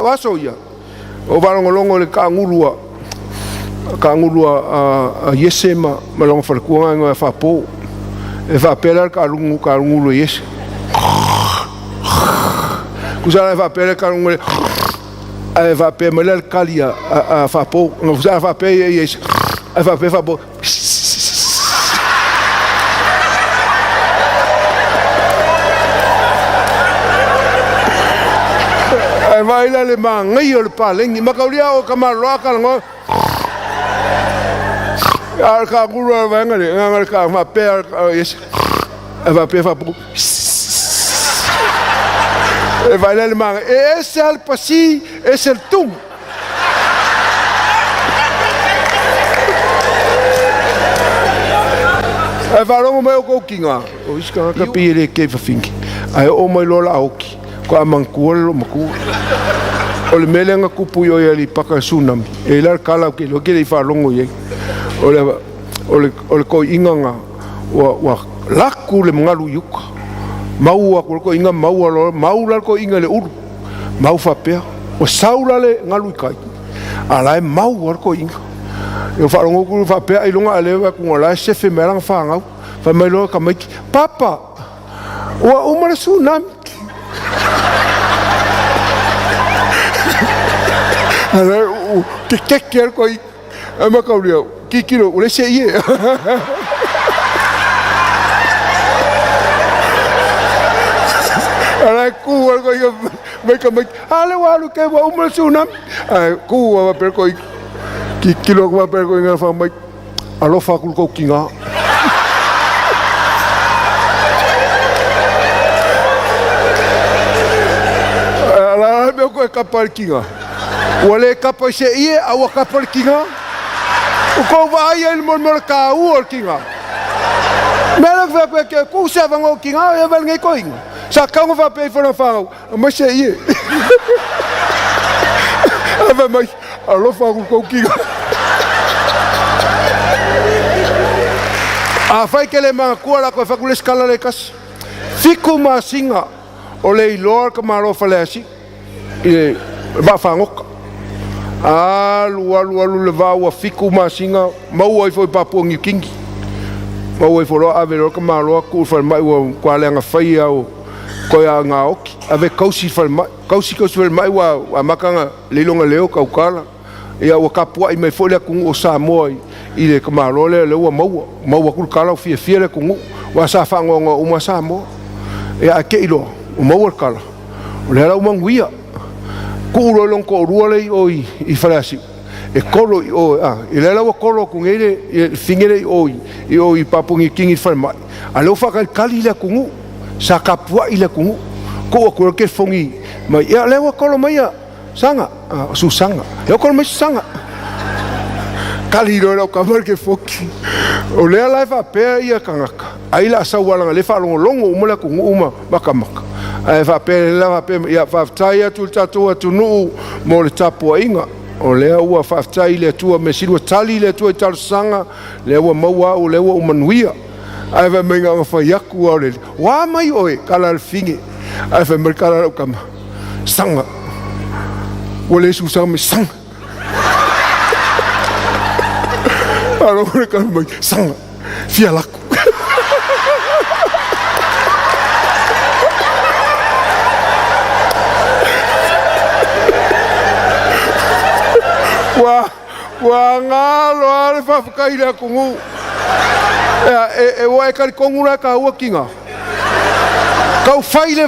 Waso ia. O valongolongo le kangulua yese ma longo falkuanga ngo fa po. E fa pela kalungu yese. Kusala fa pela kalungu e fa pe mele kalia fa po. No kusala fa pe yese. E fa pe fa po. Vai lá le mangai o le palengi makaulia o kamaroa kalango al kanguru vanga le ngal ka ma pe yes va pe fa pour vai lá le mangai esse al pasi esse el tum va longo mai o kokinga o iska ka pile ke fa finki ai o mai lola oki ko amankua maku o le melenga kupu yo ya li paka tsunami e la kala ke lo ke le fa longo ye o le ko inganga wa laku le ngalu yuka mau ko inga mau lo mau la ko inga le uru mau fa pe o saula le ngalu kai ala e mau ko inga yo fa longo ku fa pe ai longa ale wa ku la chefe melang fa ngau fa me lo ka mai papa wa umar tsunami que quer coi é uma cauria que quilo o leche aí ala ku algo eu me ale walu que va uma sunam ku va per coi que quilo va per coi na fa mai alo fa ku ko kinga ala me ko kapal kinga Wale kapa se ie awa kapa kinga. O ko vai el mon ka u kinga. Mela va pe ku sa va ngo kinga e vel ngai koinga. Sa ka ngo va pe fo fa ma se ie. Ava mai alo fa ku kinga. A fai que le ma ku la ko fa ku le skala le kas. Fiku ma singa o le lor ka ma ro fa le asi. E va fa ngoka. Alu le va wa fiku masinga mau ai foi papongi kingi mau ai foro ave ro ka malo ku fa mai wa kwa le nga fai au ko ya nga oki ave kausi fa mai kausi mai wa makanga le longa leo ka ukala ia wa kapua i mai folia ku o sa moi i le ka malo le wa mau ku kala fie le ku wa sa fa ngo uma sa mo ia ke ilo o mau kala o le ra umanguia Kuro long ko ruale oi I farasi e kolo o e le lawa kolo ku ngere e fingere oi papungi kingi farma alo fa kali la ku sa kapua ila ku ko ke fongi mai ya lewa kolo mai sanga su sanga yo kolo mai sanga kali ro kamar ke foki o le la fa pe ia kangaka ai la sa wala le fa longo umala ku uma makamaka ai fa pe la pe ia fa taia tu tatu tu no mo le tapo inga o le ua fa tai le tu me silu tali le tu tal sanga le ua maua o le ua manuia ai va menga fa yaku o le wa mai oi kala fingi ai fa merkala o kama sanga o le su sanga sanga alo le kama sanga fia laku Wa ngalo ale fa kaila kungu e wa ka kongula ka wa kinga kau faile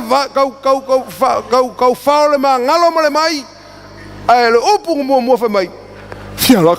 kau faule ma ngalo male mai ai le upu mo fa mai fia la